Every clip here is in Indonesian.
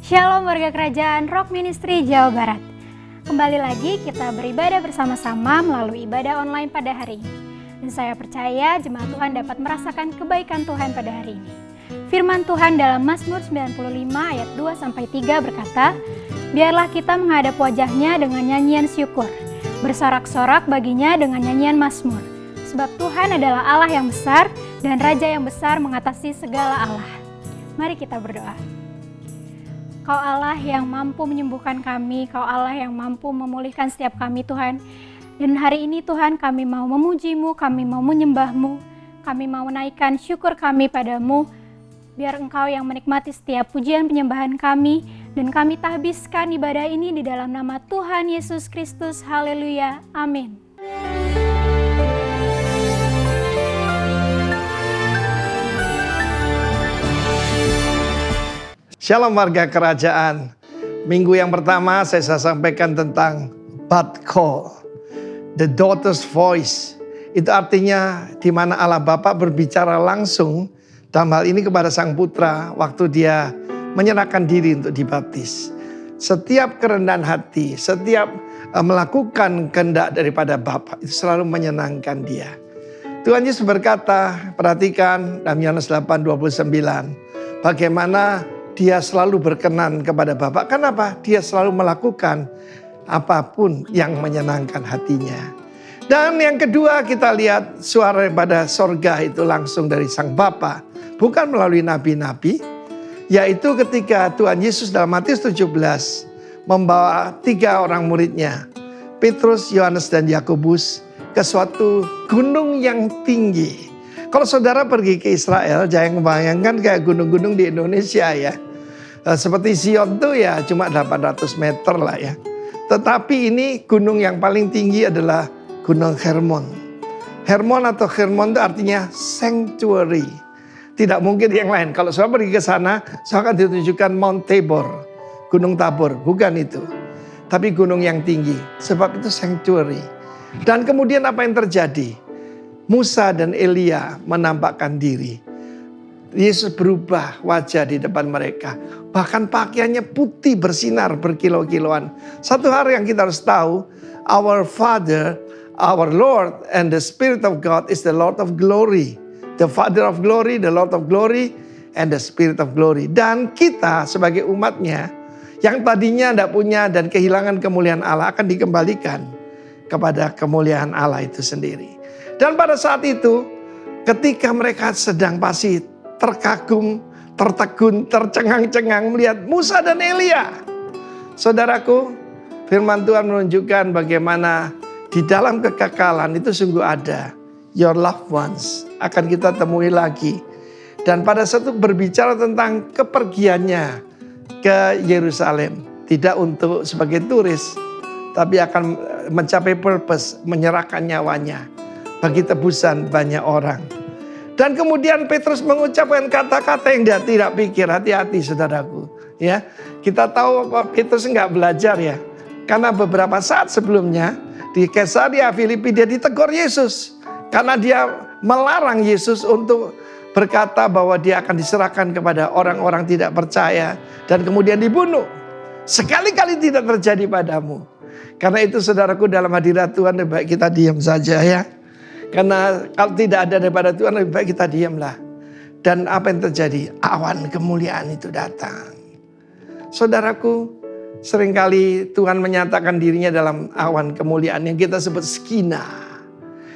Shalom warga kerajaan Rock Ministry Jawa Barat. Kembali lagi kita beribadah bersama-sama melalui ibadah online pada hari ini. Dan saya percaya jemaat Tuhan dapat merasakan kebaikan Tuhan pada hari ini. Firman Tuhan dalam Mazmur 95 ayat 2-3 berkata, "Biarlah kita menghadap wajahnya dengan nyanyian syukur, bersorak-sorak baginya dengan nyanyian mazmur. Sebab Tuhan adalah Allah yang besar dan Raja yang besar mengatasi segala Allah." Mari kita berdoa. Kau Allah yang mampu menyembuhkan kami, Kau Allah yang mampu memulihkan setiap kami Tuhan. Dan hari ini Tuhan kami mau memuji-Mu, kami mau menyembah-Mu, kami mau menaikkan syukur kami padamu. Biar Engkau yang menikmati setiap pujian penyembahan kami, dan kami tahbiskan ibadah ini di dalam nama Tuhan Yesus Kristus. Haleluya. Amin. Shalom warga kerajaan. Minggu yang pertama saya sampaikan tentang Bat Call, the daughter's voice. Itu artinya di mana Allah Bapa berbicara langsung dalam hal ini kepada sang putra waktu dia menyerahkan diri untuk dibaptis. Setiap kerendahan hati, setiap melakukan kehendak daripada Bapa itu selalu menyenangkan dia. Tuhan Yesus berkata, perhatikan dalam Yohanes 8:29, bagaimana dia selalu berkenan kepada Bapa. Kenapa? Dia selalu melakukan apapun yang menyenangkan hatinya. Dan yang kedua kita lihat suara daripada sorga itu langsung dari sang Bapa. Bukan melalui nabi-nabi. Yaitu ketika Tuhan Yesus dalam Matius 17 membawa 3 orang muridnya. Petrus, Yohanes, dan Yakobus ke suatu gunung yang tinggi. Kalau saudara pergi ke Israel, jangan membayangkan kayak gunung-gunung di Indonesia ya. Seperti Zion tuh ya cuma 800 meter lah ya. Tetapi ini gunung yang paling tinggi adalah Gunung Hermon. Hermon atau Hermon itu artinya sanctuary. Tidak mungkin yang lain. Kalau saudara pergi ke sana, saya akan ditunjukkan Mount Tabor, Gunung Tabor. Bukan itu. Tapi gunung yang tinggi. Sebab itu sanctuary. Dan kemudian apa yang terjadi? Musa dan Elia menampakkan diri. Yesus berubah wajah di depan mereka. Bahkan pakaiannya putih bersinar berkilau-kilauan. Satu hal yang kita harus tahu, our Father, our Lord and the Spirit of God is the Lord of glory. The Father of glory, the Lord of glory and the Spirit of glory. Dan kita sebagai umatnya yang tadinya tidak punya dan kehilangan kemuliaan Allah akan dikembalikan kepada kemuliaan Allah itu sendiri. Dan pada saat itu ketika mereka sedang pasti terkagum, tertegun, tercengang-cengang melihat Musa dan Elia. Saudaraku, firman Tuhan menunjukkan bagaimana di dalam kekekalan itu sungguh ada. Your loved ones akan kita temui lagi. Dan pada saat itu berbicara tentang kepergiannya ke Yerusalem. Tidak untuk sebagai turis, tapi akan mencapai purpose, menyerahkan nyawanya bagi tebusan banyak orang. Dan kemudian Petrus mengucapkan kata-kata yang dia tidak pikir. Hati-hati saudaraku. Ya, kita tahu Petrus nggak belajar ya. Karena beberapa saat sebelumnya di Kaisarea Filipi dia ditegur Yesus. Karena dia melarang Yesus untuk berkata bahwa dia akan diserahkan kepada orang-orang tidak percaya. Dan kemudian dibunuh. Sekali-kali tidak terjadi padamu. Karena itu saudaraku dalam hadirat Tuhan lebih baik kita diam saja ya. Karena kalau tidak ada daripada Tuhan lebih baik kita diamlah. Dan apa yang terjadi? Awan kemuliaan itu datang. Saudaraku, seringkali Tuhan menyatakan dirinya dalam awan kemuliaan yang kita sebut Shekinah.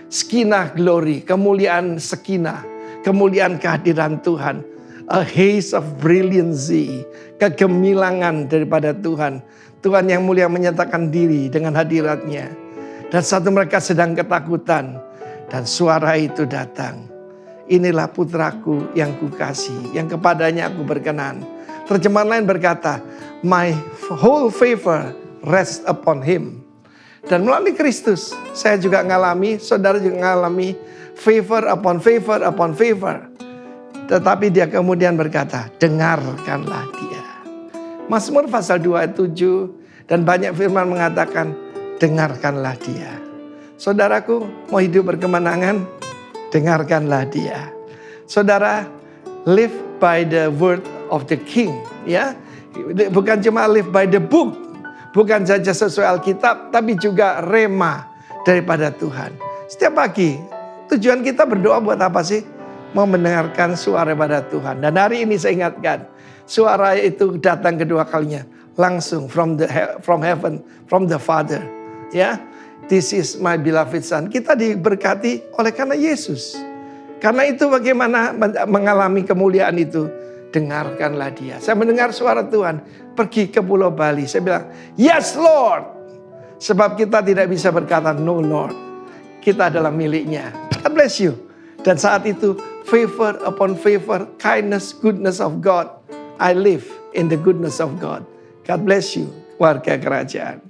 Shekinah glory, kemuliaan Shekinah, kemuliaan kehadiran Tuhan. A haze of brilliancy, kegemilangan daripada Tuhan. Tuhan yang mulia menyatakan diri dengan hadiratnya. Dan satu mereka sedang ketakutan. Dan suara itu datang. Inilah putraku yang kukasihi, yang kepadanya aku berkenan. Terjemahan lain berkata, my whole favor rest upon him. Dan melalui Kristus, saya juga mengalami, saudara juga mengalami favor upon favor upon favor. Tetapi dia kemudian berkata, dengarkanlah dia. Mazmur pasal 2 ayat 7 dan banyak firman mengatakan, dengarkanlah dia. Saudaraku, mau hidup berkemenangan, dengarkanlah dia. Saudara, live by the word of the king. Ya, Bukan cuma live by the book, bukan saja sesuai Alkitab, tapi juga rema daripada Tuhan. Setiap pagi, tujuan kita berdoa buat apa sih? Mau mendengarkan suara daripada Tuhan. Dan hari ini saya ingatkan, suara itu datang kedua kalinya. Langsung from heaven, from the Father. Ya, this is my beloved Son. Kita diberkati oleh karena Yesus. Karena itu bagaimana mengalami kemuliaan itu? Dengarkanlah dia. Saya mendengar suara Tuhan. Pergi ke Pulau Bali. Saya bilang, yes Lord. Sebab kita tidak bisa berkata no Lord. Kita adalah miliknya. God bless you. Dan saat itu, favor upon favor, kindness, goodness of God. I live in the goodness of God. God bless you, warga kerajaan.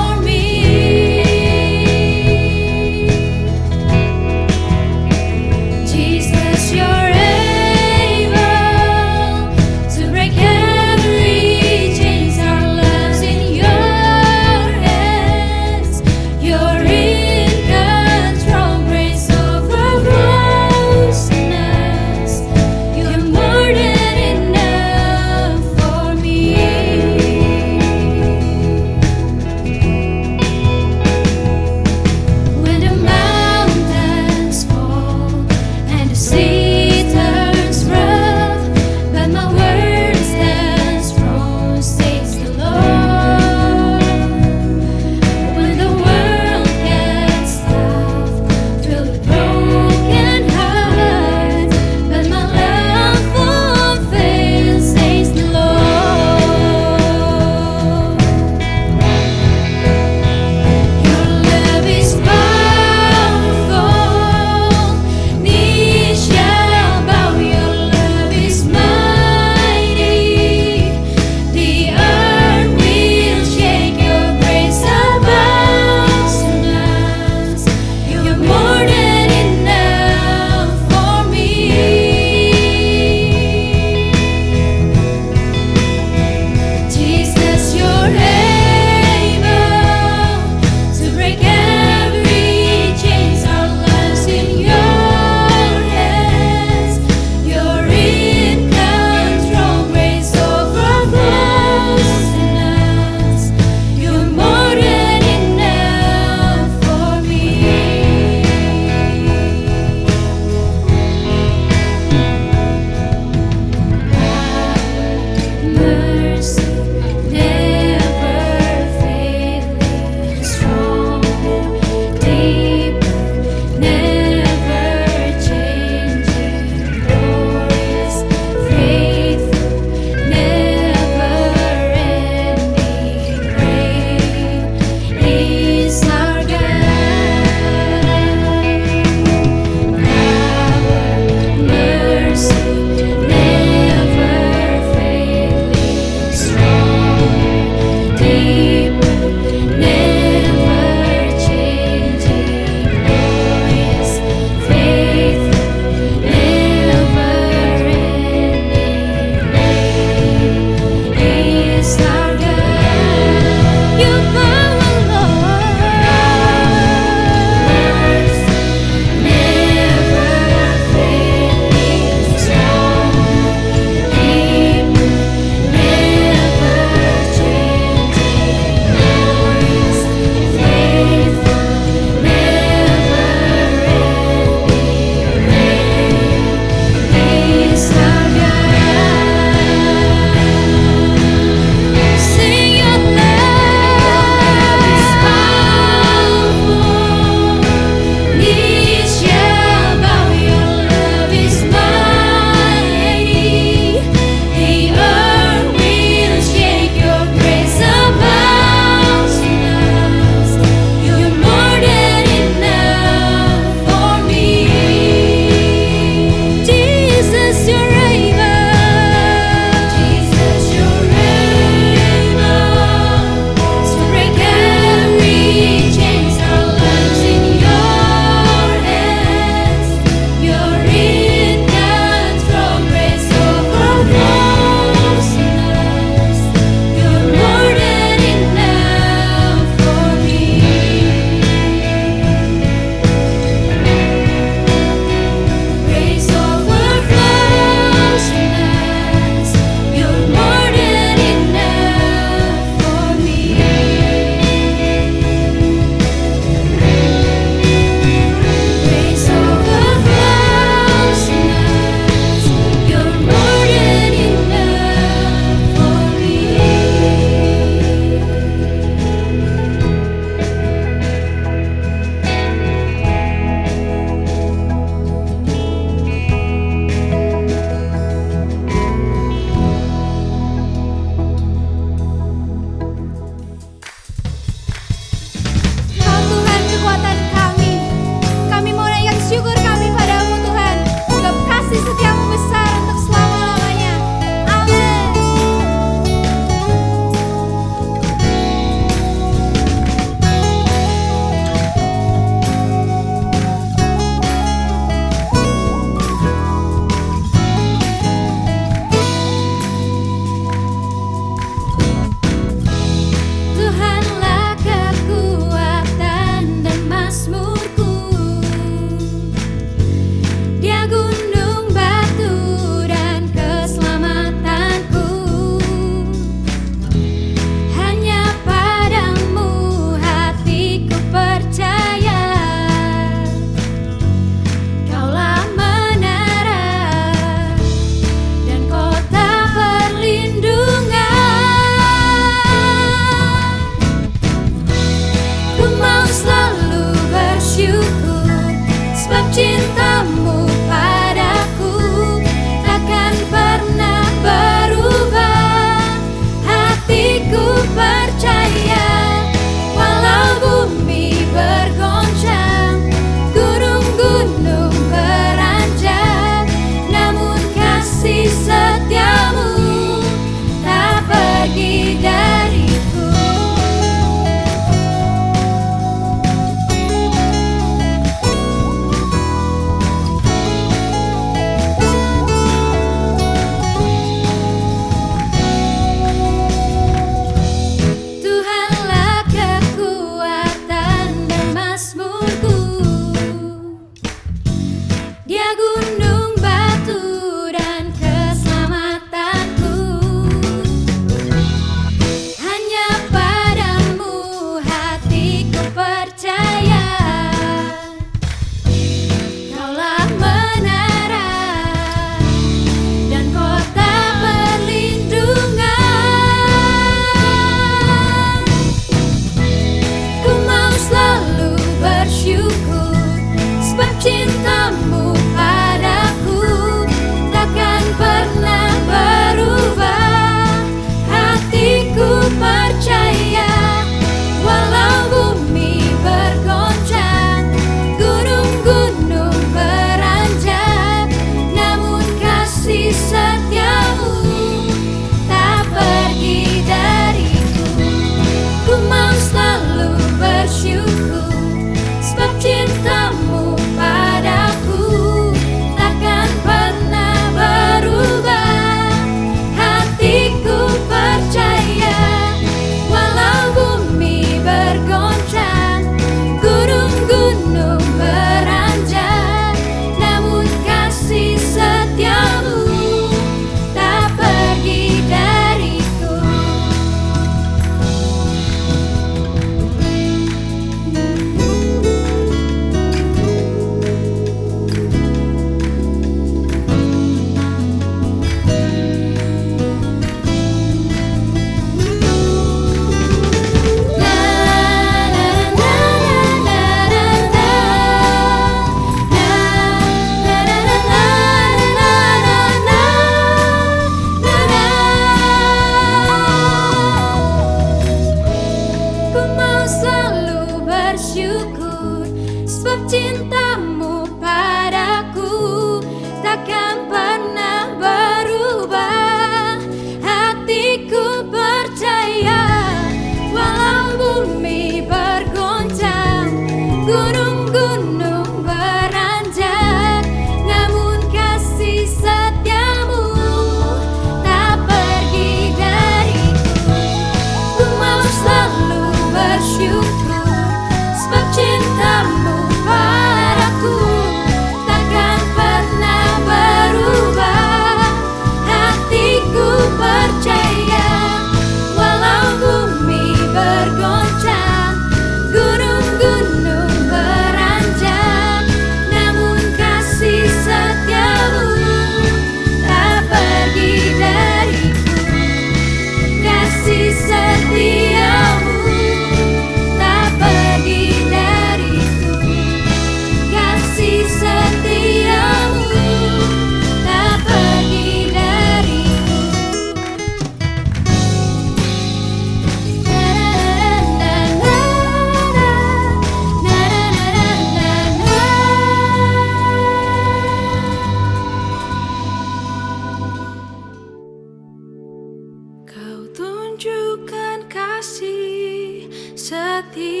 tunjukkan kasih setiamu,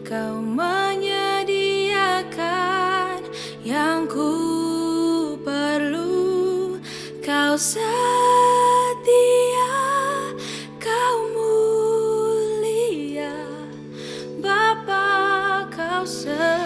kau menyediakan yang ku perlu, kau setia, kau mulia, Bapa kau setia.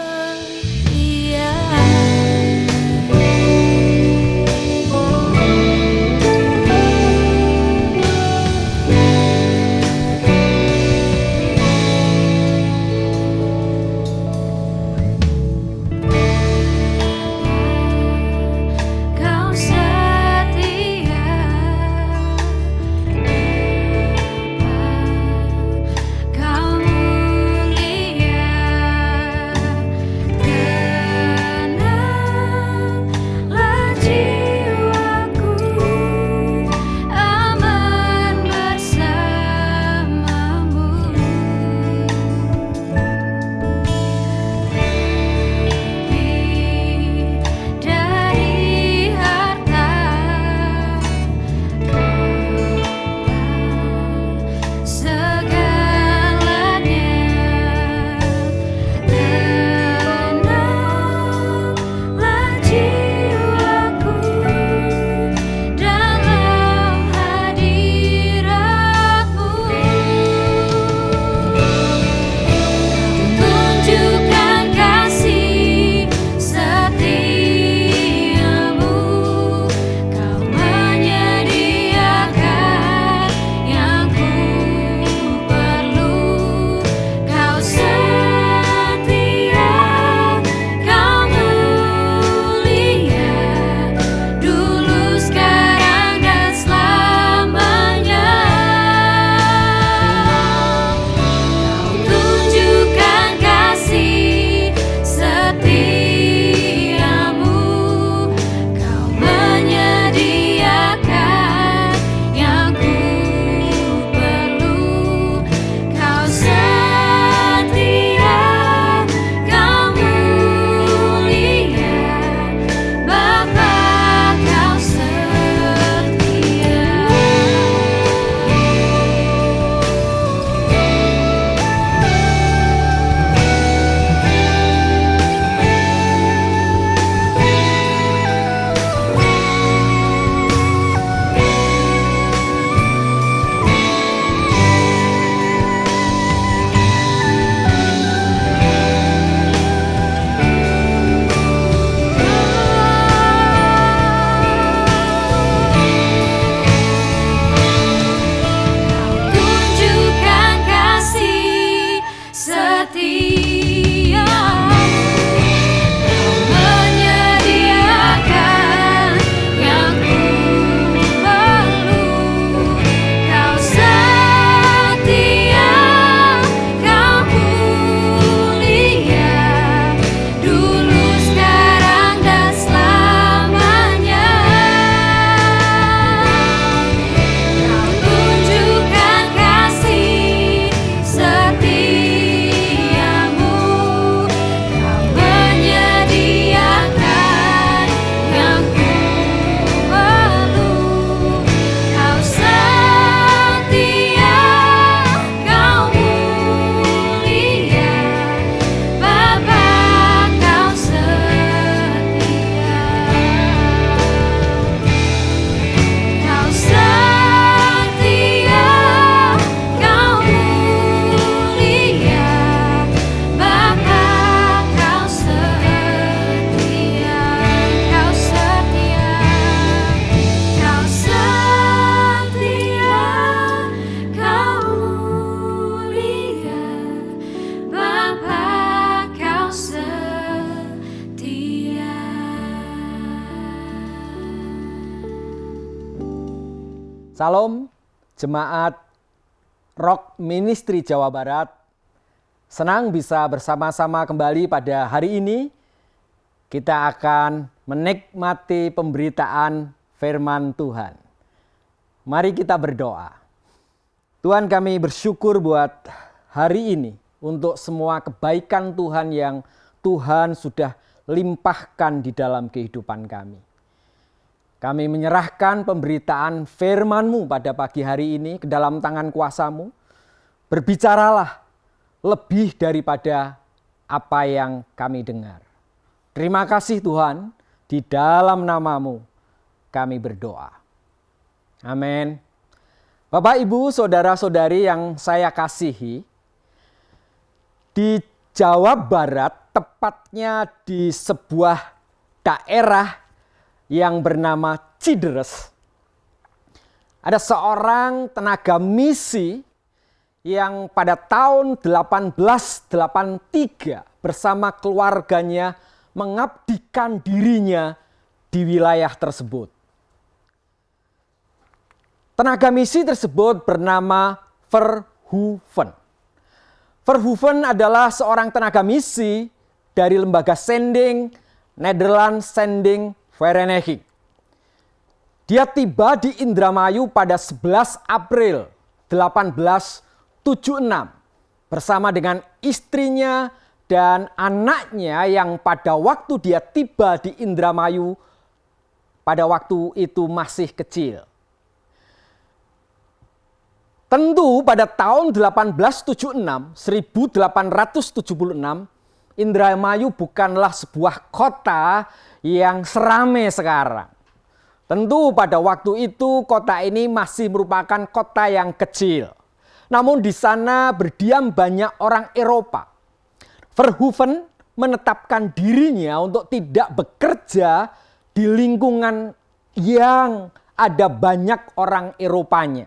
Salam Jemaat Rock Ministry Jawa Barat. Senang bisa bersama-sama kembali pada hari ini. Kita akan menikmati pemberitaan firman Tuhan. Mari kita berdoa. Tuhan, kami bersyukur buat hari ini untuk semua kebaikan Tuhan yang Tuhan sudah limpahkan di dalam kehidupan kami. Kami menyerahkan pemberitaan firman-Mu pada pagi hari ini ke dalam tangan kuasa-Mu. Berbicaralah lebih daripada apa yang kami dengar. Terima kasih Tuhan, di dalam nama-Mu kami berdoa. Amin. Bapak, Ibu, saudara-saudari yang saya kasihi, di Jawa Barat, tepatnya di sebuah daerah yang bernama Cideres, ada seorang tenaga misi yang pada tahun 1883 bersama keluarganya mengabdikan dirinya di wilayah tersebut. Tenaga misi tersebut bernama Verhoeven. Verhoeven adalah seorang tenaga misi dari lembaga Sending Nederland Sending Vereniging. Dia tiba di Indramayu pada 11 April 1876 bersama dengan istrinya dan anaknya yang pada waktu dia tiba di Indramayu pada waktu itu masih kecil. Tentu pada tahun 1876, Indramayu bukanlah sebuah kota yang seramai sekarang. Tentu pada waktu itu kota ini masih merupakan kota yang kecil. Namun di sana berdiam banyak orang Eropa. Verhoeven menetapkan dirinya untuk tidak bekerja di lingkungan yang ada banyak orang Eropanya.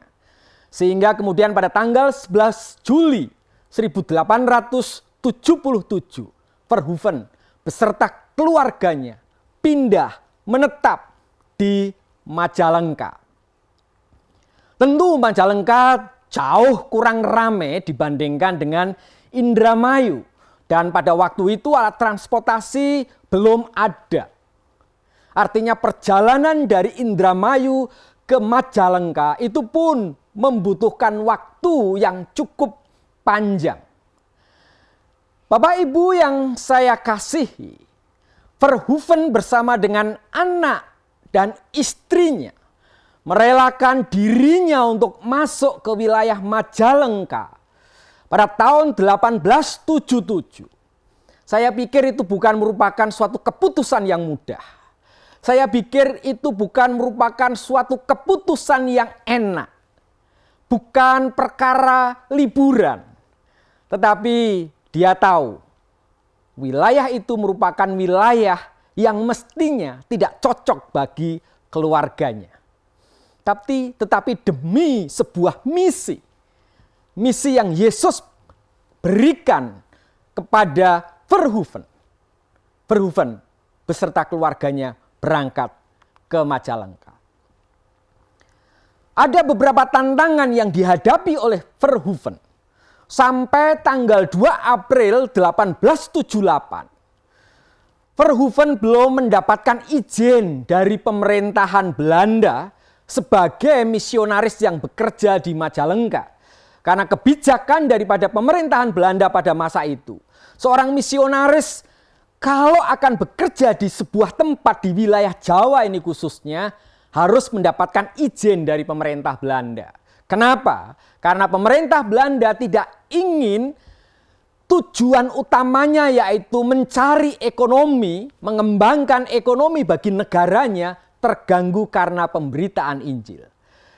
Sehingga kemudian pada tanggal 11 Juli 1877, Verhoeven beserta keluarganya pindah menetap di Majalengka. Tentu Majalengka jauh kurang ramai dibandingkan dengan Indramayu. Dan pada waktu itu alat transportasi belum ada. Artinya perjalanan dari Indramayu ke Majalengka itu pun membutuhkan waktu yang cukup panjang. Bapak Ibu yang saya kasihi, Verhoeven bersama dengan anak dan istrinya merelakan dirinya untuk masuk ke wilayah Majalengka pada tahun 1877. Saya pikir itu bukan merupakan suatu keputusan yang mudah. Saya pikir itu bukan merupakan suatu keputusan yang enak. Bukan perkara liburan. Tetapi dia tahu wilayah itu merupakan wilayah yang mestinya tidak cocok bagi keluarganya. Tetapi demi sebuah misi yang Yesus berikan kepada Verhoeven beserta keluarganya berangkat ke Majalengka. Ada beberapa tantangan yang dihadapi oleh Verhoeven sampai tanggal 2 April 1878. Verhoeven belum mendapatkan izin dari pemerintahan Belanda sebagai misionaris yang bekerja di Majalengka. Karena kebijakan daripada pemerintahan Belanda pada masa itu, seorang misionaris kalau akan bekerja di sebuah tempat di wilayah Jawa ini khususnya, harus mendapatkan izin dari pemerintah Belanda. Kenapa? Karena pemerintah Belanda tidak ingin tujuan utamanya yaitu mencari ekonomi, mengembangkan ekonomi bagi negaranya terganggu karena pemberitaan Injil.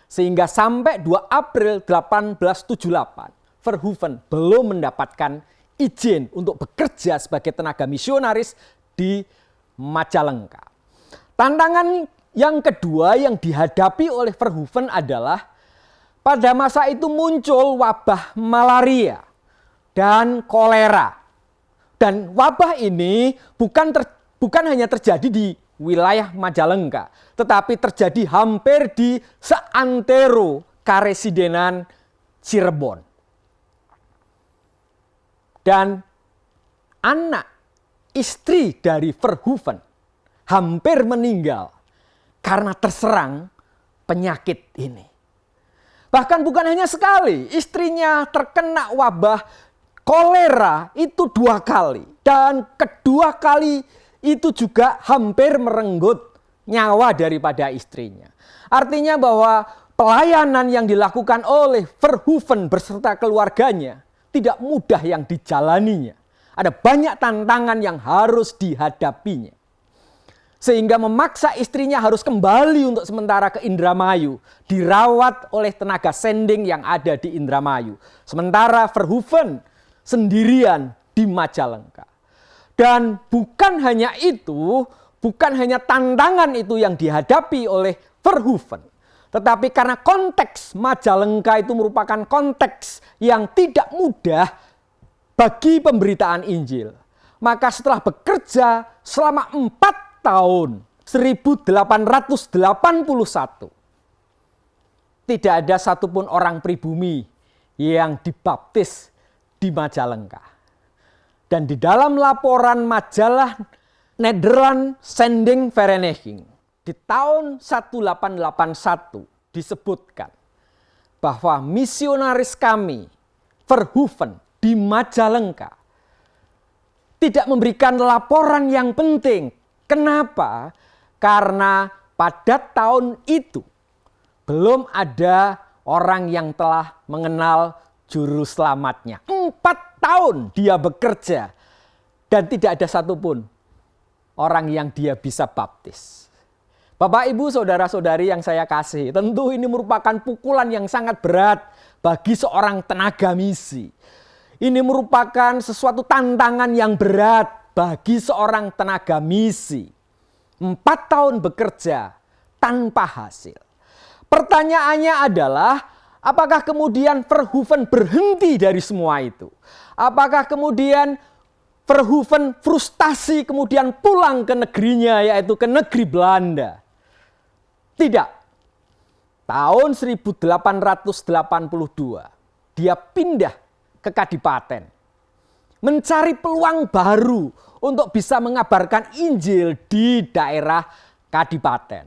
Sehingga sampai 2 April 1878, Verhoeven belum mendapatkan izin untuk bekerja sebagai tenaga misionaris di Majalengka. Tantangan yang kedua yang dihadapi oleh Verhoeven adalah pada masa itu muncul wabah malaria dan kolera. Dan wabah ini bukan hanya terjadi di wilayah Majalengka, tetapi terjadi hampir di seantero Karesidenan Cirebon. Dan anak istri dari Verhoeven hampir meninggal karena terserang penyakit ini. Bahkan bukan hanya sekali, istrinya terkena wabah kolera itu 2 kali. Dan kedua kali itu juga hampir merenggut nyawa daripada istrinya. Artinya bahwa pelayanan yang dilakukan oleh Verhoeven beserta keluarganya tidak mudah yang dijalaninya. Ada banyak tantangan yang harus dihadapinya. Sehingga memaksa istrinya harus kembali untuk sementara ke Indramayu, dirawat oleh tenaga sending yang ada di Indramayu. Sementara Verhoeven sendirian di Majalengka. Dan bukan hanya itu, bukan hanya tantangan itu yang dihadapi oleh Verhoeven. Tetapi karena konteks Majalengka itu merupakan konteks yang tidak mudah bagi pemberitaan Injil. Maka setelah bekerja selama 4 tahun 1881 tidak ada satupun orang pribumi yang dibaptis di Majalengka. Dan di dalam laporan majalah Nederland Sending Vereniging di tahun 1881 disebutkan bahwa misionaris kami Verhoeven di Majalengka tidak memberikan laporan yang penting. Kenapa? Karena pada tahun itu belum ada orang yang telah mengenal juru selamatnya. 4 tahun dia bekerja dan tidak ada satupun orang yang dia bisa baptis. Bapak, Ibu, saudara-saudari yang saya kasih, tentu ini merupakan pukulan yang sangat berat bagi seorang tenaga misi. Ini merupakan sesuatu tantangan yang berat bagi seorang tenaga misi. 4 tahun bekerja tanpa hasil. Pertanyaannya adalah, apakah kemudian Verhoeven berhenti dari semua itu? Apakah kemudian Verhoeven frustasi kemudian pulang ke negerinya, yaitu ke negeri Belanda? Tidak. Tahun 1882 dia pindah ke Kadipaten. Mencari peluang baru untuk bisa mengabarkan Injil di daerah Kadipaten.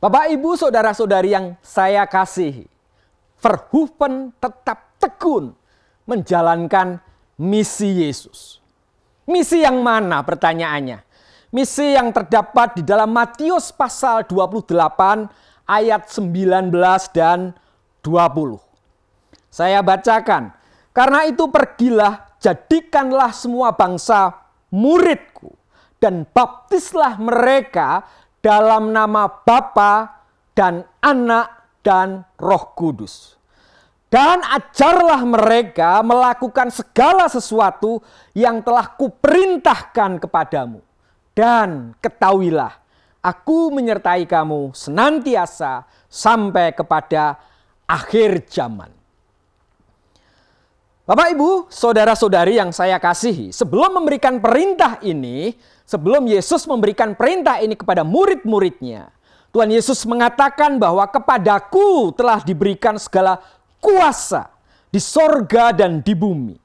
Bapak, Ibu, saudara-saudari yang saya kasihi, Verhoeven tetap tekun menjalankan misi Yesus. Misi yang mana pertanyaannya? Misi yang terdapat di dalam Matius pasal 28 ayat 19 dan 20. Saya bacakan. Karena itu pergilah, jadikanlah semua bangsa muridku dan baptislah mereka dalam nama Bapa dan Anak dan Roh Kudus. Dan ajarlah mereka melakukan segala sesuatu yang telah kuperintahkan kepadamu. Dan ketahuilah, aku menyertai kamu senantiasa sampai kepada akhir zaman. Bapak, Ibu, saudara-saudari yang saya kasihi, sebelum memberikan perintah ini, sebelum Yesus memberikan perintah ini kepada murid-muridnya, Tuhan Yesus mengatakan bahwa kepadaku telah diberikan segala kuasa di sorga dan di bumi.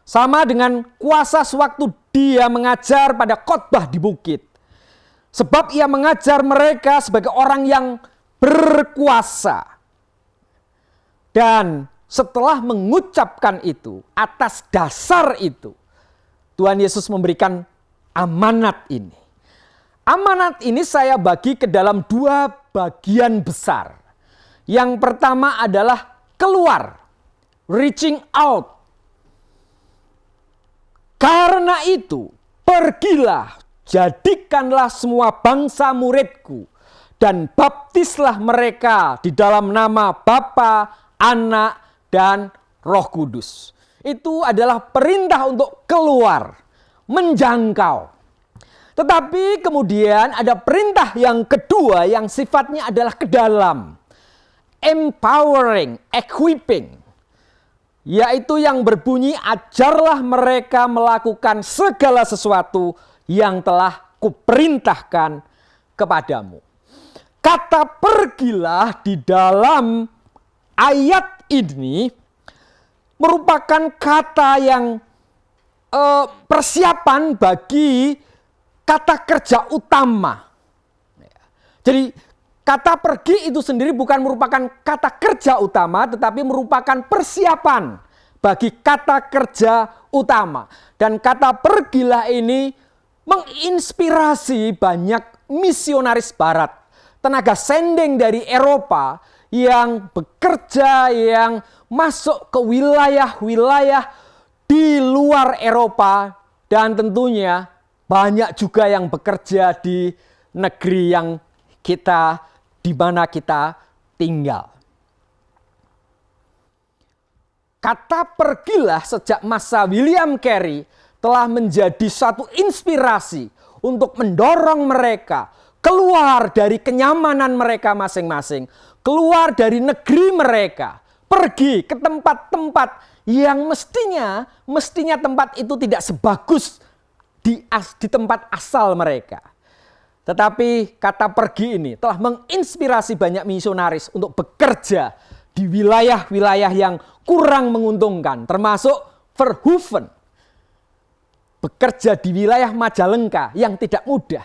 Sama dengan kuasa sewaktu dia mengajar pada khotbah di bukit. Sebab ia mengajar mereka sebagai orang yang berkuasa. Dan setelah mengucapkan itu, atas dasar itu, Tuhan Yesus memberikan amanat ini. Amanat ini saya bagi ke dalam 2 bagian besar. Yang pertama adalah keluar, reaching out. Karena itu, pergilah, jadikanlah semua bangsa muridku, dan baptislah mereka di dalam nama Bapa, Anak, dan Roh Kudus. Itu adalah perintah untuk keluar, menjangkau. Tetapi kemudian ada perintah yang kedua yang sifatnya adalah ke dalam. Empowering, equipping. Yaitu yang berbunyi, ajarlah mereka melakukan segala sesuatu yang telah kuperintahkan kepadamu. Kata pergilah di dalam ayat ini merupakan kata yang persiapan bagi kata kerja utama. Jadi kata pergi itu sendiri bukan merupakan kata kerja utama, tetapi merupakan persiapan bagi kata kerja utama. Dan kata pergilah ini menginspirasi banyak misionaris barat, tenaga sending dari Eropa yang bekerja, yang masuk ke wilayah-wilayah di luar Eropa, dan tentunya banyak juga yang bekerja di negeri yang di mana kita tinggal. Kata pergilah sejak masa William Carey telah menjadi suatu inspirasi untuk mendorong mereka keluar dari kenyamanan mereka masing-masing, keluar dari negeri mereka, pergi ke tempat-tempat yang mestinya tempat itu tidak sebagus di tempat asal mereka. Tetapi kata pergi ini telah menginspirasi banyak misionaris untuk bekerja di wilayah-wilayah yang kurang menguntungkan, termasuk Verhoeven. Bekerja di wilayah Majalengka yang tidak mudah.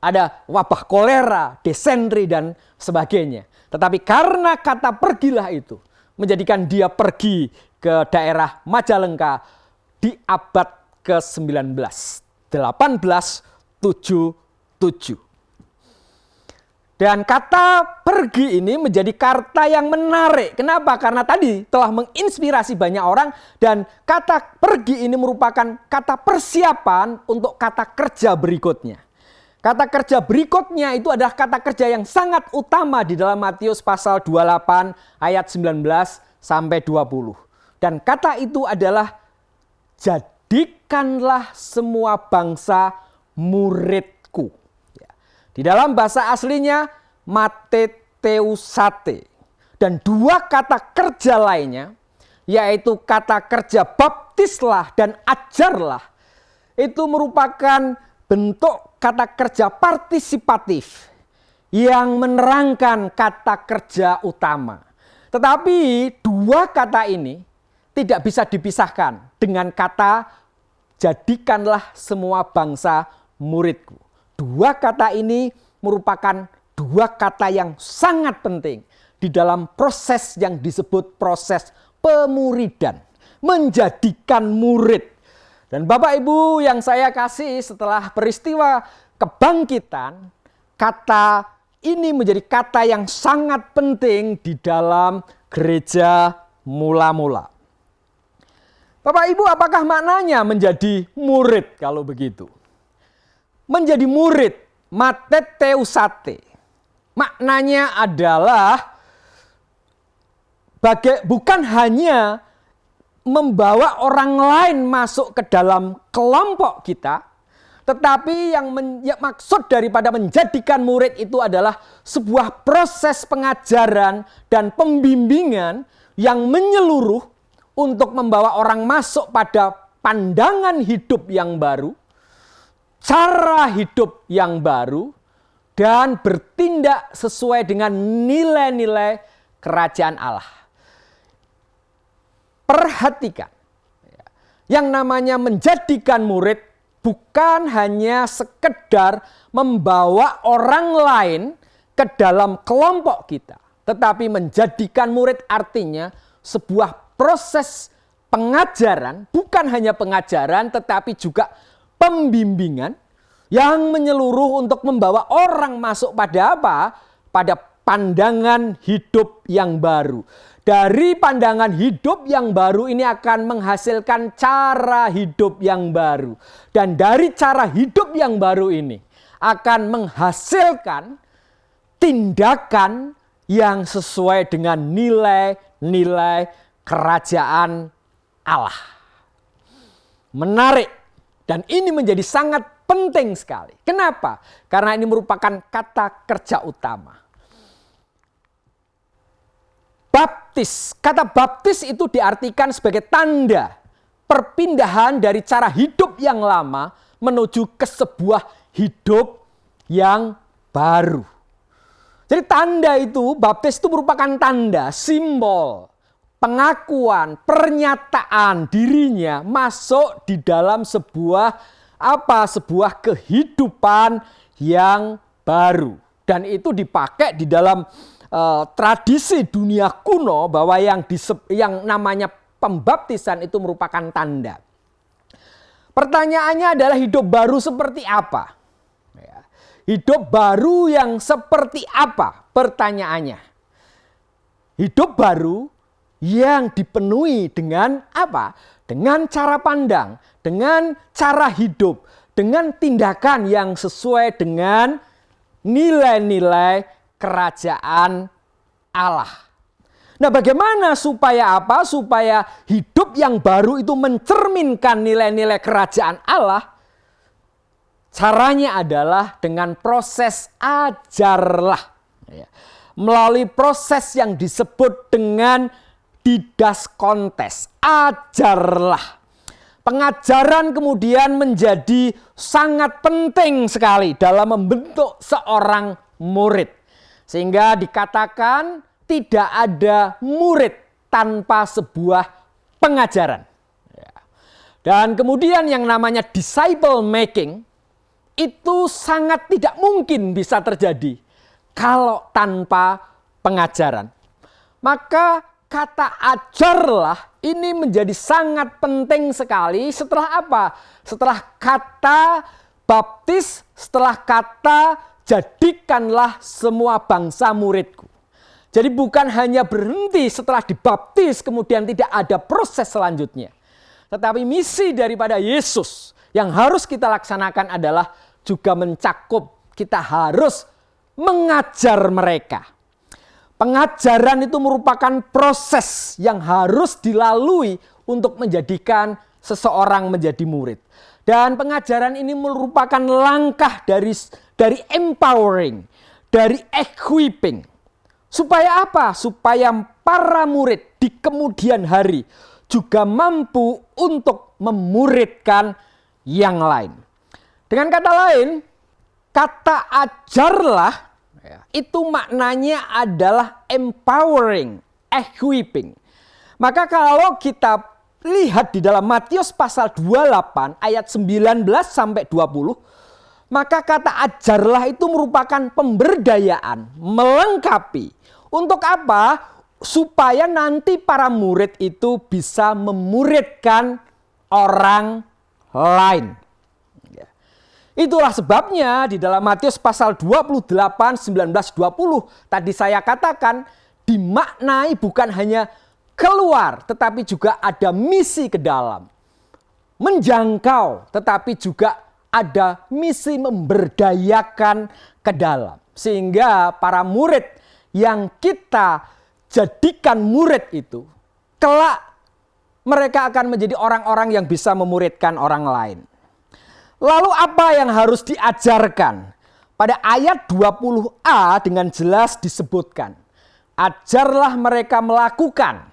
Ada wabah kolera, desentri, dan sebagainya. Tetapi karena kata pergilah itu menjadikan dia pergi ke daerah Majalengka di abad ke-19, 1877. Dan kata pergi ini menjadi kata yang menarik. Kenapa? Karena tadi telah menginspirasi banyak orang, dan kata pergi ini merupakan kata persiapan untuk kata kerja berikutnya. Kata kerja berikutnya itu adalah kata kerja yang sangat utama di dalam Matius pasal 28 ayat 19 sampai 20. Dan kata itu adalah jadikanlah semua bangsa muridku. Di dalam bahasa aslinya mateteusate. Dan dua kata kerja lainnya, yaitu kata kerja baptislah dan ajarlah, itu merupakan bentuk kata kerja partisipatif yang menerangkan kata kerja utama. Tetapi dua kata ini tidak bisa dipisahkan dengan kata jadikanlah semua bangsa muridku. Dua kata ini merupakan dua kata yang sangat penting di dalam proses yang disebut proses pemuridan, menjadikan murid. Dan Bapak Ibu yang saya kasih, setelah peristiwa kebangkitan, kata ini menjadi kata yang sangat penting di dalam gereja mula-mula. Bapak Ibu, apakah maknanya menjadi murid kalau begitu? Menjadi murid, mateteusate, maknanya adalah bukan hanya membawa orang lain masuk ke dalam kelompok kita, tetapi yang maksud daripada menjadikan murid itu adalah sebuah proses pengajaran dan pembimbingan yang menyeluruh untuk membawa orang masuk pada pandangan hidup yang baru, cara hidup yang baru, dan bertindak sesuai dengan nilai-nilai kerajaan Allah. Perhatikan, yang namanya menjadikan murid bukan hanya sekedar membawa orang lain ke dalam kelompok kita, tetapi menjadikan murid artinya sebuah proses pengajaran, bukan hanya pengajaran tetapi juga pembimbingan yang menyeluruh untuk membawa orang masuk pada apa? Pada pandangan hidup yang baru. Dari pandangan hidup yang baru ini akan menghasilkan cara hidup yang baru. Dan dari cara hidup yang baru ini akan menghasilkan tindakan yang sesuai dengan nilai-nilai kerajaan Allah. Menarik. Dan ini menjadi sangat penting sekali. Kenapa? Karena ini merupakan kata kerja utama. Baptis. Kata baptis itu diartikan sebagai tanda perpindahan dari cara hidup yang lama menuju ke sebuah hidup yang baru. Jadi tanda itu, baptis itu merupakan tanda, simbol, pengakuan, pernyataan dirinya masuk di dalam sebuah kehidupan yang baru. Dan itu dipakai di dalam tradisi dunia kuno bahwa yang namanya pembaptisan itu merupakan tanda. Pertanyaannya adalah hidup baru seperti apa? Hidup baru yang seperti apa? Pertanyaannya. Hidup baru yang dipenuhi dengan apa? Dengan cara pandang, dengan cara hidup, dengan tindakan yang sesuai dengan nilai-nilai kerajaan Allah. Nah, bagaimana supaya apa? Supaya hidup yang baru itu mencerminkan nilai-nilai kerajaan Allah. Caranya adalah dengan proses ajarlah. Melalui proses yang disebut dengan didaskontes. Ajarlah. Pengajaran kemudian menjadi sangat penting sekali dalam membentuk seorang murid. Sehingga dikatakan tidak ada murid tanpa sebuah pengajaran. Dan kemudian yang namanya disciple making itu sangat tidak mungkin bisa terjadi kalau tanpa pengajaran. Maka kata ajarlah ini menjadi sangat penting sekali setelah apa? Setelah kata baptis, setelah kata jadikanlah semua bangsa muridku. Jadi bukan hanya berhenti setelah dibaptis kemudian tidak ada proses selanjutnya. Tetapi misi daripada Yesus yang harus kita laksanakan adalah juga mencakup kita harus mengajar mereka. Pengajaran itu merupakan proses yang harus dilalui untuk menjadikan seseorang menjadi murid. Dan pengajaran ini merupakan langkah dari empowering, dari equipping. Supaya apa? Supaya para murid di kemudian hari juga mampu untuk memuridkan yang lain. Dengan kata lain, kata ajarlah itu maknanya adalah empowering, equipping. Maka kalau kita lihat di dalam Matius pasal 28 ayat 19 sampai 20, maka kata ajarlah itu merupakan pemberdayaan, melengkapi. Untuk apa? Supaya nanti para murid itu bisa memuridkan orang lain. Itulah sebabnya di dalam Matius pasal 28, 19, 20 tadi saya katakan dimaknai bukan hanya keluar tetapi juga ada misi ke dalam. Menjangkau tetapi juga ada misi memberdayakan ke dalam. Sehingga para murid yang kita jadikan murid itu kelak mereka akan menjadi orang-orang yang bisa memuridkan orang lain. Lalu apa yang harus diajarkan? Pada ayat 20a dengan jelas disebutkan. Ajarlah mereka melakukan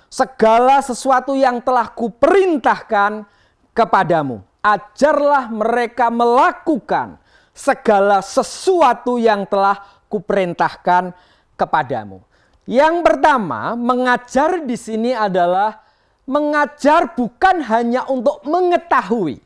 segala sesuatu yang telah kuperintahkan kepadamu. Ajarlah mereka melakukan segala sesuatu yang telah kuperintahkan kepadamu. Yang pertama, mengajar di sini adalah mengajar bukan hanya untuk mengetahui.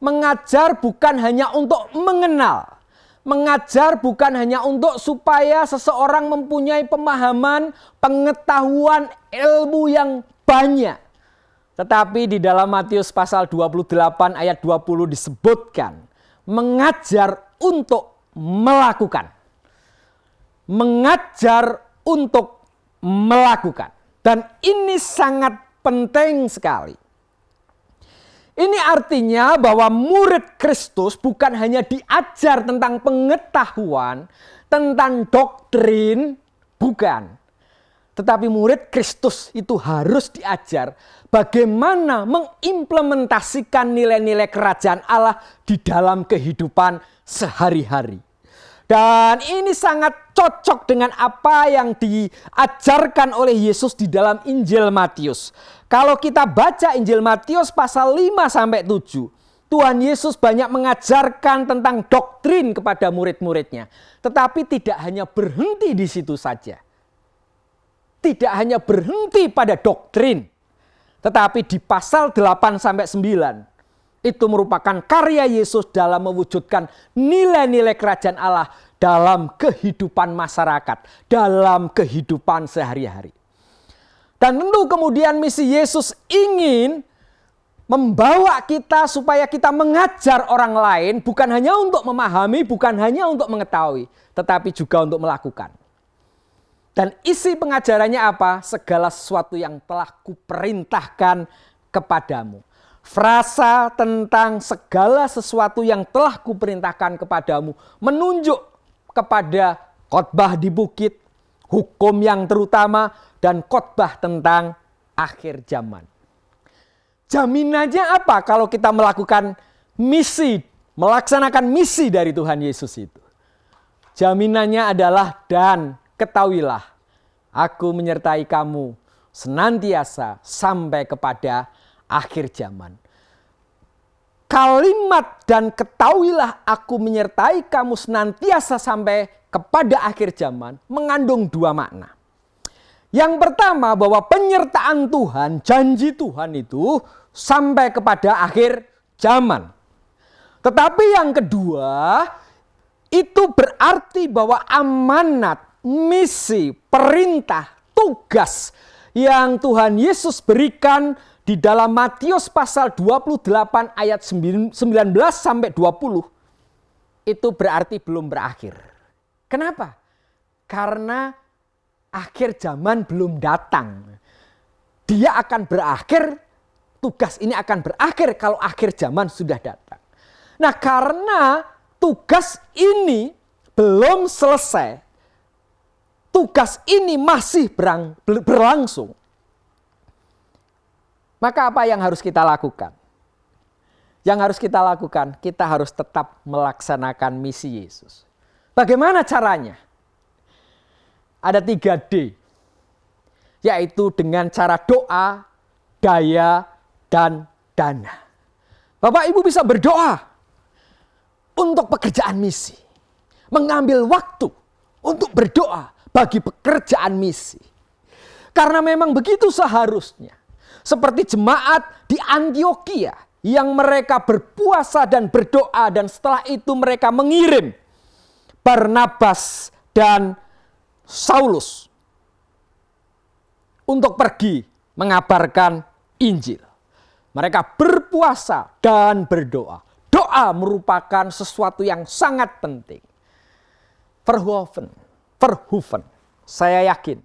Mengajar bukan hanya untuk mengenal. Mengajar bukan hanya untuk supaya seseorang mempunyai pemahaman, pengetahuan, ilmu yang banyak. Tetapi di dalam Matius pasal 28 ayat 20 disebutkan mengajar untuk melakukan. Mengajar untuk melakukan. Dan ini sangat penting sekali. Ini artinya bahwa murid Kristus bukan hanya diajar tentang pengetahuan, tentang doktrin, bukan. Tetapi murid Kristus itu harus diajar bagaimana mengimplementasikan nilai-nilai kerajaan Allah di dalam kehidupan sehari-hari. Dan ini sangat cocok dengan apa yang diajarkan oleh Yesus di dalam Injil Matius. Kalau kita baca Injil Matius pasal 5 sampai 7, Tuhan Yesus banyak mengajarkan tentang doktrin kepada murid-muridnya. Tetapi tidak hanya berhenti di situ saja. Tidak hanya berhenti pada doktrin. Tetapi di pasal 8 sampai 9, itu merupakan karya Yesus dalam mewujudkan nilai-nilai kerajaan Allah dalam kehidupan masyarakat, dalam kehidupan sehari-hari. Dan tentu kemudian misi Yesus ingin membawa kita supaya kita mengajar orang lain, bukan hanya untuk memahami, bukan hanya untuk mengetahui, tetapi juga untuk melakukan. Dan isi pengajarannya apa? Segala sesuatu yang telah kuperintahkan kepadamu. Frasa tentang segala sesuatu yang telah kuperintahkan kepadamu menunjuk kepada khotbah di bukit, hukum yang terutama, dan khotbah tentang akhir zaman. Jaminannya apa kalau kita melakukan misi, melaksanakan misi dari Tuhan Yesus itu? Jaminannya adalah, dan ketahuilah, aku menyertai kamu senantiasa sampai kepada akhir zaman. Kalimat dan ketahuilah aku menyertai kamu senantiasa sampai kepada akhir zaman mengandung dua makna. Yang pertama, bahwa penyertaan Tuhan, janji Tuhan itu sampai kepada akhir zaman. Tetapi yang kedua, itu berarti bahwa amanat, misi, perintah, tugas yang Tuhan Yesus berikan di dalam Matius pasal 28 ayat 19 sampai 20 itu berarti belum berakhir. Kenapa? Karena akhir zaman belum datang. Dia akan berakhir, tugas ini akan berakhir kalau akhir zaman sudah datang. Nah, karena tugas ini belum selesai, tugas ini masih berlangsung, maka apa yang harus kita lakukan? Yang harus kita lakukan, kita harus tetap melaksanakan misi Yesus. Bagaimana caranya? Ada 3D, yaitu dengan cara doa, daya, dan dana. Bapak Ibu bisa berdoa untuk pekerjaan misi. Mengambil waktu untuk berdoa bagi pekerjaan misi. Karena memang begitu seharusnya. Seperti jemaat di Antiokhia yang mereka berpuasa dan berdoa, dan setelah itu mereka mengirim Barnabas dan Saulus untuk pergi mengabarkan Injil. Mereka berpuasa dan berdoa. Doa merupakan sesuatu yang sangat penting. Verhoeven, saya yakin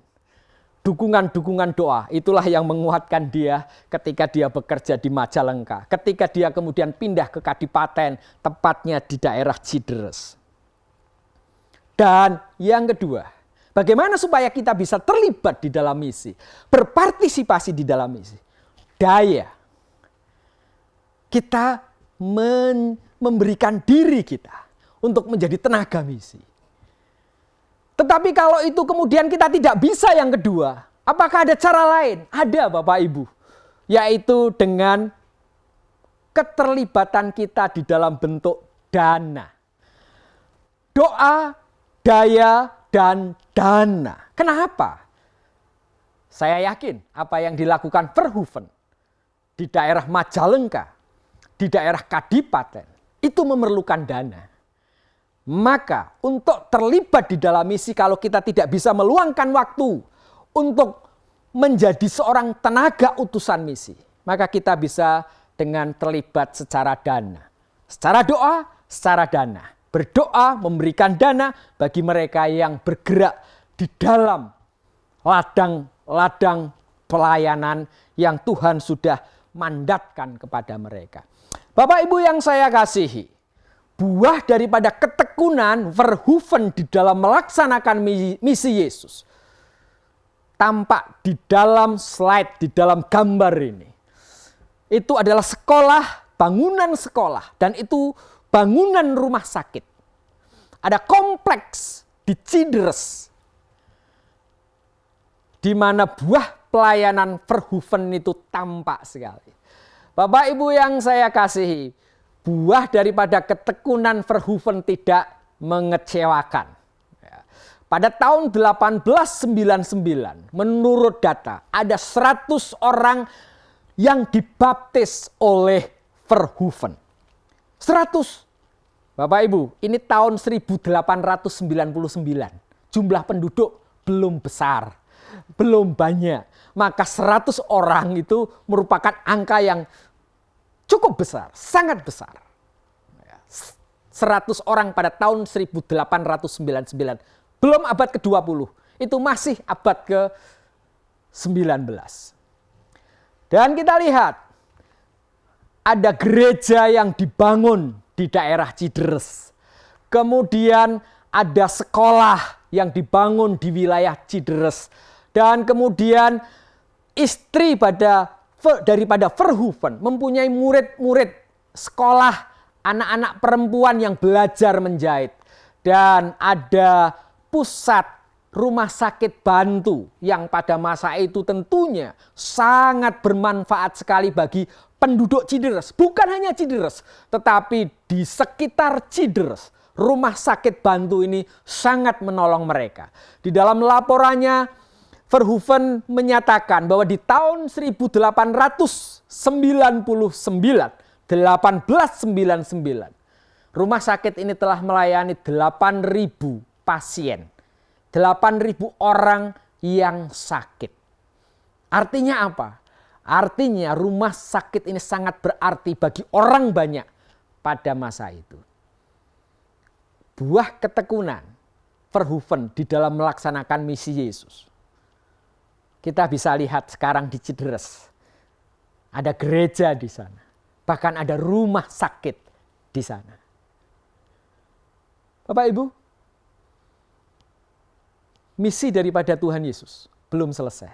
dukungan-dukungan doa itulah yang menguatkan dia ketika dia bekerja di Majalengka. Ketika dia kemudian pindah ke Kadipaten, tepatnya di daerah Cideres. Dan yang kedua, bagaimana supaya kita bisa terlibat di dalam misi, berpartisipasi di dalam misi? Daya. Kita memberikan diri kita untuk menjadi tenaga misi. Tetapi kalau itu kemudian kita tidak bisa yang kedua, apakah ada cara lain? Ada Bapak Ibu, yaitu dengan keterlibatan kita di dalam bentuk dana. Doa, daya, dan dana. Kenapa? Saya yakin apa yang dilakukan Verhoeven di daerah Majalengka, di daerah Kadipaten, itu memerlukan dana. Maka untuk terlibat di dalam misi, kalau kita tidak bisa meluangkan waktu untuk menjadi seorang tenaga utusan misi, maka kita bisa dengan terlibat secara dana. Secara doa, secara dana. Berdoa, memberikan dana bagi mereka yang bergerak di dalam ladang pelayanan yang Tuhan sudah mandatkan kepada mereka. Bapak Ibu yang saya kasihi, buah daripada ketekunan Verhoeven di dalam melaksanakan misi Yesus tampak di dalam slide, di dalam gambar ini. Itu adalah sekolah, bangunan sekolah, dan itu bangunan rumah sakit. Ada kompleks di Cideres di mana buah pelayanan Verhoeven itu tampak sekali. Bapak Ibu yang saya kasihi, buah daripada ketekunan Verhoeven tidak mengecewakan. Pada tahun 1899, menurut data, ada 100 orang yang dibaptis oleh Verhoeven. 100. Bapak Ibu, ini tahun 1899. Jumlah penduduk belum besar, belum banyak. Maka 100 orang itu merupakan angka yang cukup besar, sangat besar. 100 orang pada tahun 1899, belum abad ke-20, itu masih abad ke-19. Dan kita lihat, ada gereja yang dibangun di daerah Cideres. Kemudian ada sekolah yang dibangun di wilayah Cideres. Dan kemudian istri daripada Verhoeven mempunyai murid-murid sekolah anak-anak perempuan yang belajar menjahit. Dan ada pusat rumah sakit bantu yang pada masa itu tentunya sangat bermanfaat sekali bagi penduduk Cideres. Bukan hanya Cideres, tetapi di sekitar Cideres, rumah sakit bantu ini sangat menolong mereka. Di dalam laporannya, Verhoeven menyatakan bahwa di tahun 1899, rumah sakit ini telah melayani 8.000 pasien. 8.000 orang yang sakit. Artinya apa? Artinya rumah sakit ini sangat berarti bagi orang banyak pada masa itu. Buah ketekunan Verhoeven di dalam melaksanakan misi Yesus. Kita bisa lihat sekarang di Cideres. Ada gereja di sana. Bahkan ada rumah sakit di sana. Bapak Ibu, misi daripada Tuhan Yesus belum selesai.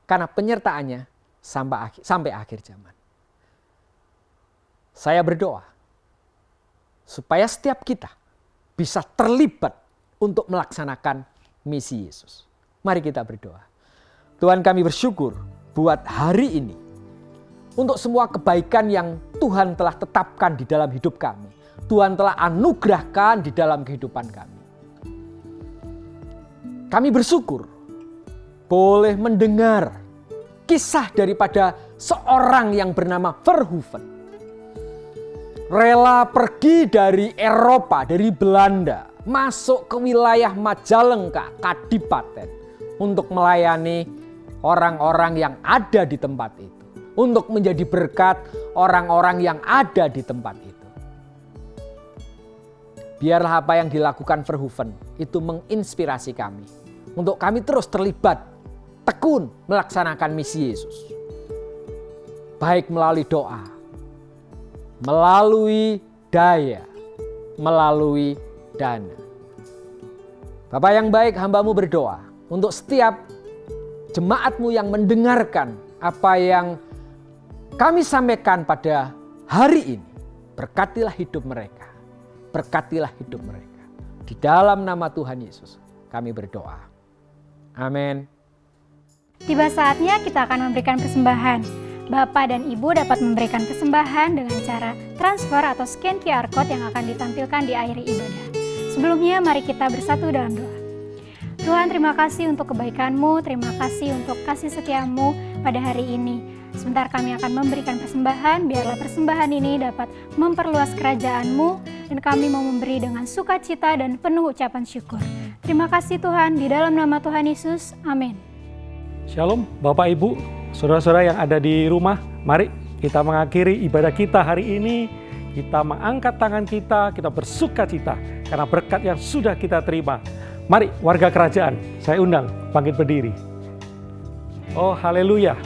Karena penyertaannya sampai akhir zaman. Saya berdoa supaya setiap kita bisa terlibat untuk melaksanakan misi Yesus. Mari kita berdoa. Tuhan, kami bersyukur buat hari ini. Untuk semua kebaikan yang Tuhan telah tetapkan di dalam hidup kami. Tuhan telah anugerahkan di dalam kehidupan kami. Kami bersyukur boleh mendengar kisah daripada seorang yang bernama Verhoeven. Rela pergi dari Eropa, dari Belanda, masuk ke wilayah Majalengka, Kadipaten, untuk melayani orang-orang yang ada di tempat itu. Untuk menjadi berkat orang-orang yang ada di tempat itu. Biarlah apa yang dilakukan Verhoeven itu menginspirasi kami. Untuk kami terus terlibat, tekun melaksanakan misi Yesus. Baik melalui doa, melalui daya, melalui dana. Bapak yang baik, hamba-Mu berdoa untuk setiap jemaat-Mu yang mendengarkan apa yang kami sampaikan pada hari ini. Berkatilah hidup mereka. Berkatilah hidup mereka. Di dalam nama Tuhan Yesus kami berdoa. Amin. Tiba saatnya kita akan memberikan persembahan. Bapak dan Ibu dapat memberikan persembahan dengan cara transfer atau scan QR Code yang akan ditampilkan di akhir ibadah. Sebelumnya mari kita bersatu dalam doa. Tuhan, terima kasih untuk kebaikan-Mu, terima kasih untuk kasih setia-Mu pada hari ini. Sebentar kami akan memberikan persembahan, biarlah persembahan ini dapat memperluas kerajaan-Mu, dan kami mau memberi dengan sukacita dan penuh ucapan syukur. Terima kasih Tuhan, di dalam nama Tuhan Yesus, amin. Shalom Bapak Ibu, saudara-saudara yang ada di rumah, mari kita mengakhiri ibadah kita hari ini. Kita mengangkat tangan kita bersukacita karena berkat yang sudah kita terima. Mari warga kerajaan, saya undang bangkit berdiri. Oh haleluya,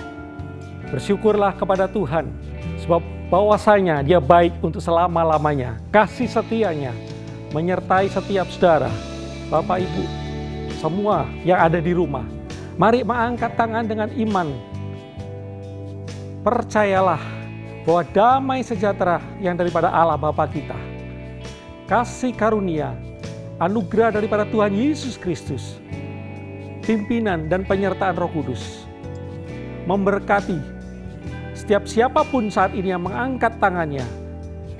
bersyukurlah kepada Tuhan sebab bahwasanya Dia baik untuk selama-lamanya. Kasih setianya menyertai setiap saudara, Bapak Ibu, semua yang ada di rumah. Mari mengangkat tangan dengan iman. Percayalah bahwa damai sejahtera yang daripada Allah Bapa kita, kasih karunia, anugerah daripada Tuhan Yesus Kristus, pimpinan dan penyertaan Roh Kudus, memberkati setiap siapapun saat ini yang mengangkat tangannya,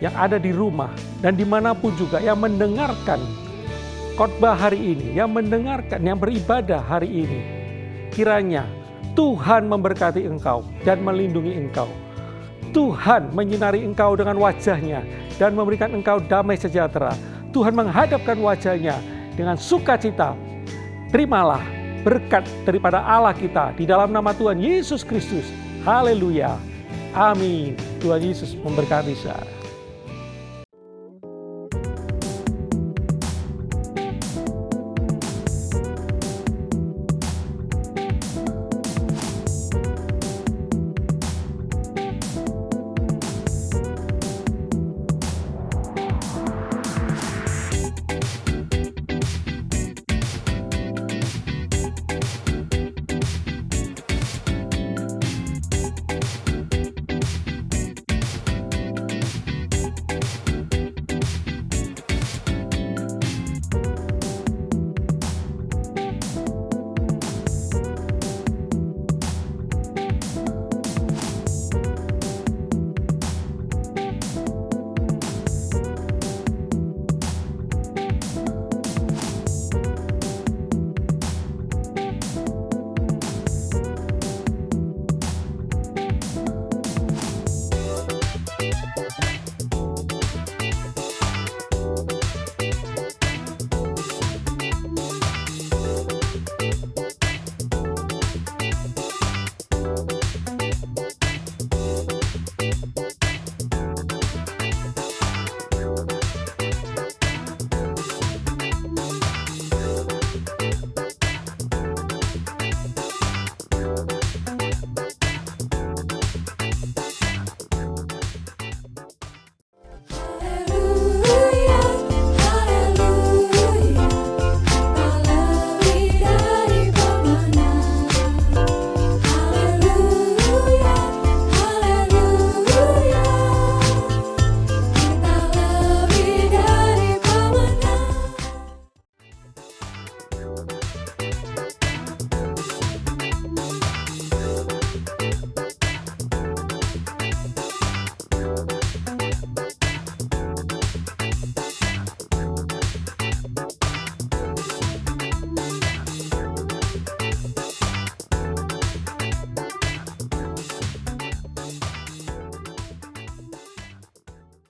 yang ada di rumah dan dimanapun juga yang mendengarkan khotbah hari ini, yang mendengarkan, yang beribadah hari ini. Kiranya Tuhan memberkati engkau dan melindungi engkau. Tuhan menyinari engkau dengan wajah-Nya dan memberikan engkau damai sejahtera. Tuhan menghadapkan wajah-Nya dengan sukacita. Terimalah berkat daripada Allah kita di dalam nama Tuhan Yesus Kristus. Haleluya. Amin. Tuhan Yesus memberkati saudara.